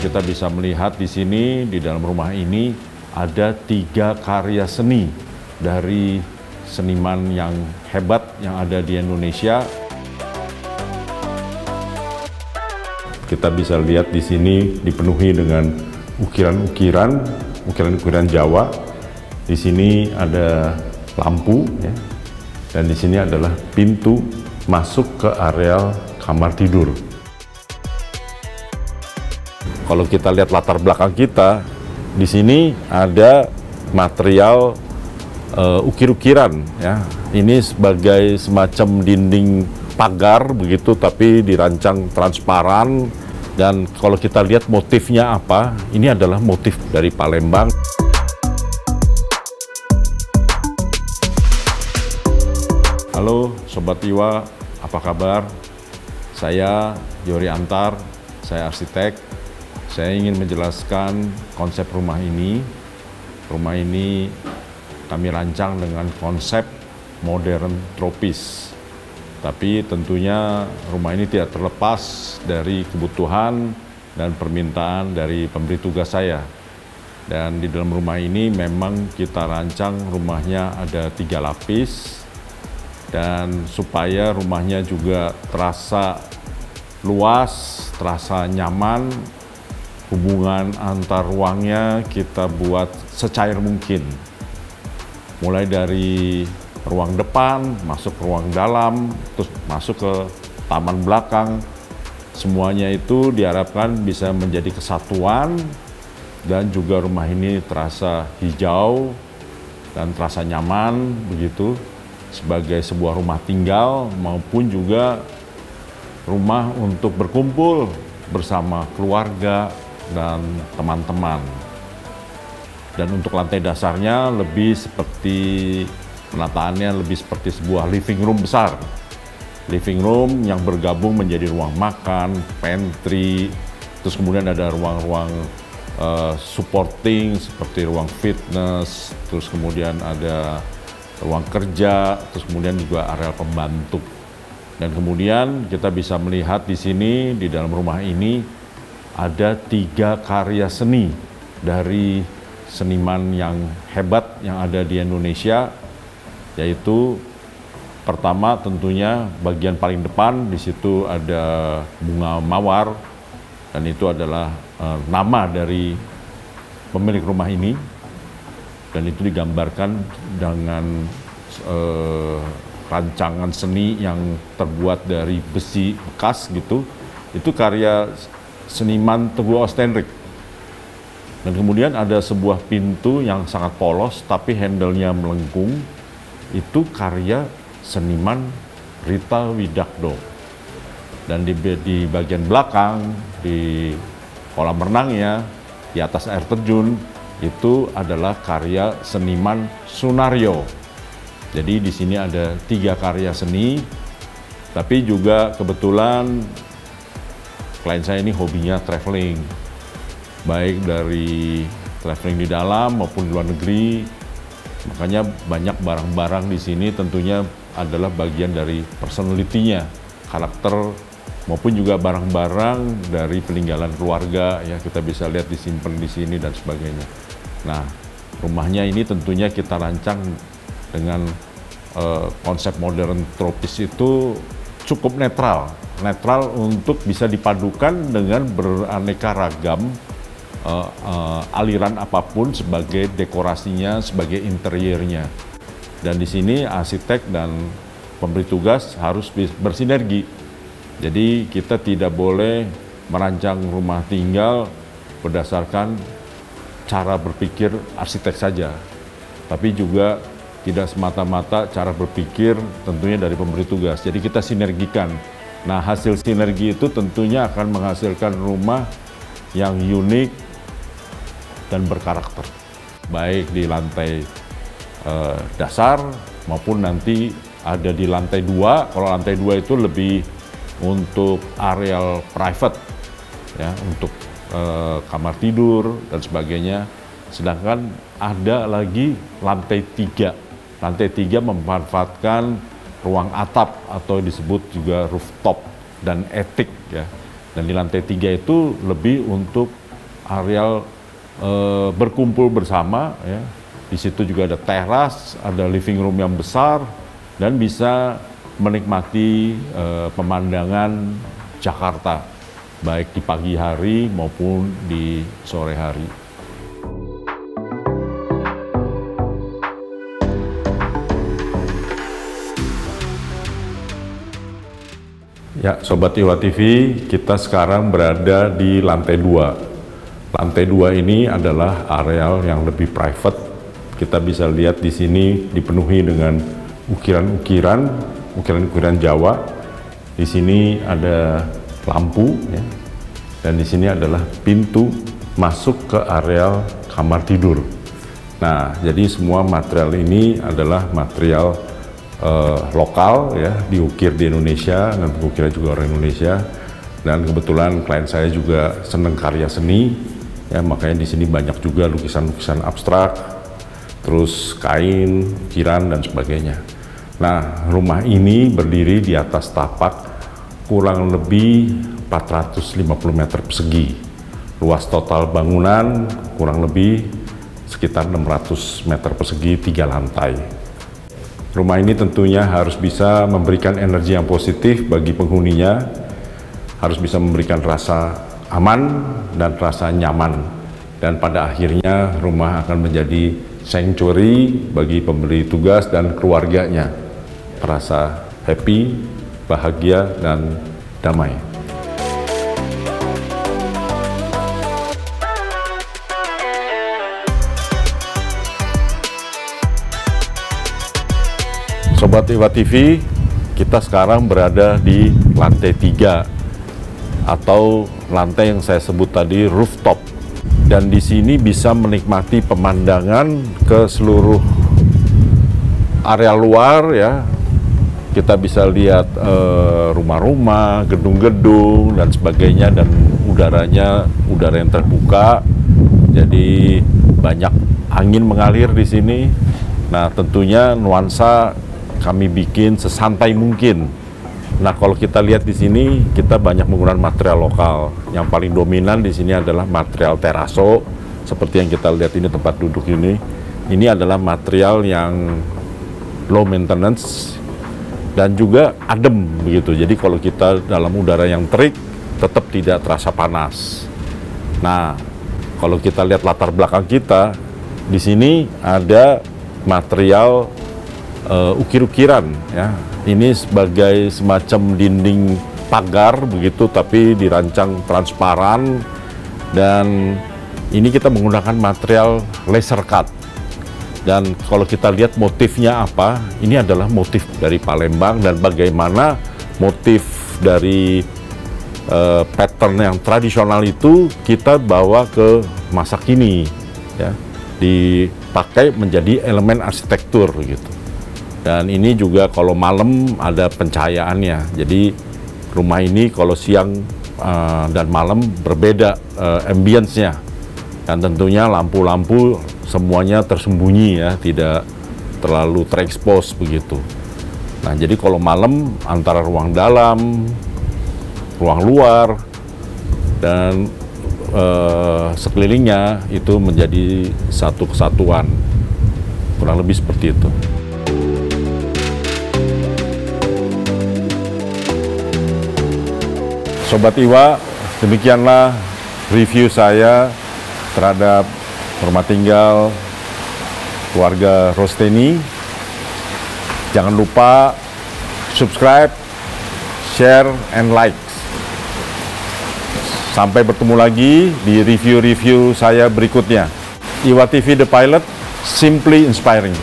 kita bisa melihat di sini, di dalam rumah ini, ada 3 karya seni dari seniman yang hebat yang ada di Indonesia. Kita bisa lihat di sini dipenuhi dengan ukiran-ukiran Jawa. Di sini ada lampu, ya, dan di sini adalah pintu masuk ke areal kamar tidur. Kalau kita lihat latar belakang kita, di sini ada material ukir-ukiran, ya. Ini sebagai semacam dinding pagar begitu, tapi dirancang transparan. Dan kalau kita lihat motifnya apa, ini adalah motif dari Palembang. Halo Sobat Iwa, apa kabar? Saya Yori Antar, saya arsitek. Saya ingin menjelaskan konsep rumah ini. Rumah ini kami rancang dengan konsep modern tropis. Tapi tentunya rumah ini tidak terlepas dari kebutuhan dan permintaan dari pemberi tugas saya. Dan di dalam rumah ini memang kita rancang rumahnya ada 3 lapis. Dan supaya rumahnya juga terasa luas, terasa nyaman, hubungan antar ruangnya kita buat secair mungkin. Mulai dari ruang depan, masuk ruang dalam, terus masuk ke taman belakang. Semuanya itu diharapkan bisa menjadi kesatuan dan juga rumah ini terasa hijau dan terasa nyaman begitu sebagai sebuah rumah tinggal maupun juga rumah untuk berkumpul bersama keluarga dan teman-teman. Dan untuk lantai dasarnya lebih seperti penataannya lebih seperti sebuah living room besar. Living room yang bergabung menjadi ruang makan, pantry, terus kemudian ada ruang-ruang supporting seperti ruang fitness, terus kemudian ada ruang kerja, terus kemudian juga area pembantu. Dan kemudian kita bisa melihat di sini, di dalam rumah ini, ada 3 karya seni dari seniman yang hebat yang ada di Indonesia, yaitu pertama tentunya bagian paling depan di situ ada bunga mawar, dan itu adalah nama dari pemilik rumah ini, dan itu digambarkan dengan rancangan seni yang terbuat dari besi bekas gitu. Itu karya seniman Teguh Ostenrik. Dan kemudian ada sebuah pintu yang sangat polos tapi handle-nya melengkung. Itu karya seniman Rita Widakdo. Dan di bagian belakang, di kolam renangnya, di atas air terjun, itu adalah karya seniman Sunaryo. Jadi di sini ada 3 karya seni, tapi juga kebetulan klien saya ini hobinya traveling, baik dari traveling di dalam maupun di luar negeri. Makanya banyak barang-barang di sini tentunya adalah bagian dari personality-nya, karakter, maupun juga barang-barang dari peninggalan keluarga yang kita bisa lihat disimpan di sini dan sebagainya. Nah, rumahnya ini tentunya kita rancang dengan konsep modern tropis itu cukup netral untuk bisa dipadukan dengan beraneka ragam aliran apapun sebagai dekorasinya, sebagai interiornya. Dan di sini arsitek dan pemberi tugas harus bersinergi. Jadi kita tidak boleh merancang rumah tinggal berdasarkan cara berpikir arsitek saja, tapi juga tidak semata-mata cara berpikir tentunya dari pemberi tugas. Jadi kita sinergikan. Nah, hasil sinergi itu tentunya akan menghasilkan rumah yang unik dan berkarakter. Baik di lantai dasar maupun nanti ada di lantai 2. Kalau lantai 2 itu lebih untuk areal private, ya, untuk kamar tidur dan sebagainya. Sedangkan ada lagi lantai 3. Lantai 3 memanfaatkan ruang atap atau disebut juga rooftop dan attic, ya. Dan di lantai 3 itu lebih untuk areal berkumpul bersama, ya. Di situ juga ada teras, ada living room yang besar, dan bisa menikmati pemandangan Jakarta, baik di pagi hari maupun di sore hari. Ya, Sobat Iwa TV, kita sekarang berada di lantai 2. Lantai 2 ini adalah areal yang lebih private. Kita bisa lihat di sini dipenuhi dengan ukiran-ukiran Jawa. Di sini ada lampu, ya, dan di sini adalah pintu masuk ke areal kamar tidur. Nah, jadi semua material ini adalah material lokal, ya, diukir di Indonesia, dan pengukirnya juga orang Indonesia. Dan kebetulan klien saya juga senang karya seni, ya, makanya di sini banyak juga lukisan-lukisan abstrak, terus kain, ukiran, dan sebagainya. Nah, rumah ini berdiri di atas tapak kurang lebih 450 meter persegi. Luas total bangunan kurang lebih sekitar 600 meter persegi, 3 lantai. Rumah ini tentunya harus bisa memberikan energi yang positif bagi penghuninya, harus bisa memberikan rasa aman dan rasa nyaman. Dan pada akhirnya rumah akan menjadi sanctuary bagi pemberi tugas dan keluarganya. Merasa happy, bahagia, dan damai. Sobat Iwa TV, kita sekarang berada di lantai 3 atau lantai yang saya sebut tadi rooftop, dan di sini bisa menikmati pemandangan ke seluruh area luar, ya. Kita bisa lihat rumah-rumah, gedung-gedung, dan sebagainya, dan udaranya udara yang terbuka, jadi banyak angin mengalir di sini. Nah, tentunya nuansa kami bikin sesantai mungkin. Nah, kalau kita lihat di sini, kita banyak menggunakan material lokal. Yang paling dominan di sini adalah material teraso, seperti yang kita lihat ini, tempat duduk ini. Ini adalah material yang low maintenance dan juga adem begitu. Jadi kalau kita dalam udara yang terik, tetap tidak terasa panas. Nah, kalau kita lihat latar belakang kita, di sini ada material ukir-ukiran, ya. Ini sebagai semacam dinding pagar begitu, tapi dirancang transparan, dan ini kita menggunakan material laser cut. Dan kalau kita lihat motifnya apa, ini adalah motif dari Palembang, dan bagaimana motif dari pattern yang tradisional itu kita bawa ke masa kini, ya, dipakai menjadi elemen arsitektur gitu. Dan ini juga kalau malam ada pencahayaannya. Jadi rumah ini kalau siang dan malam berbeda ambience-nya. Dan tentunya lampu-lampu semuanya tersembunyi, ya, tidak terlalu terekspos begitu. Nah, jadi kalau malam antara ruang dalam, ruang luar, dan sekelilingnya itu menjadi satu kesatuan. Kurang lebih seperti itu. Sobat Iwa, demikianlah review saya terhadap rumah tinggal keluarga Rosteni. Jangan lupa subscribe, share, and like. Sampai bertemu lagi di review-review saya berikutnya. Iwa TV The Pilot, simply inspiring.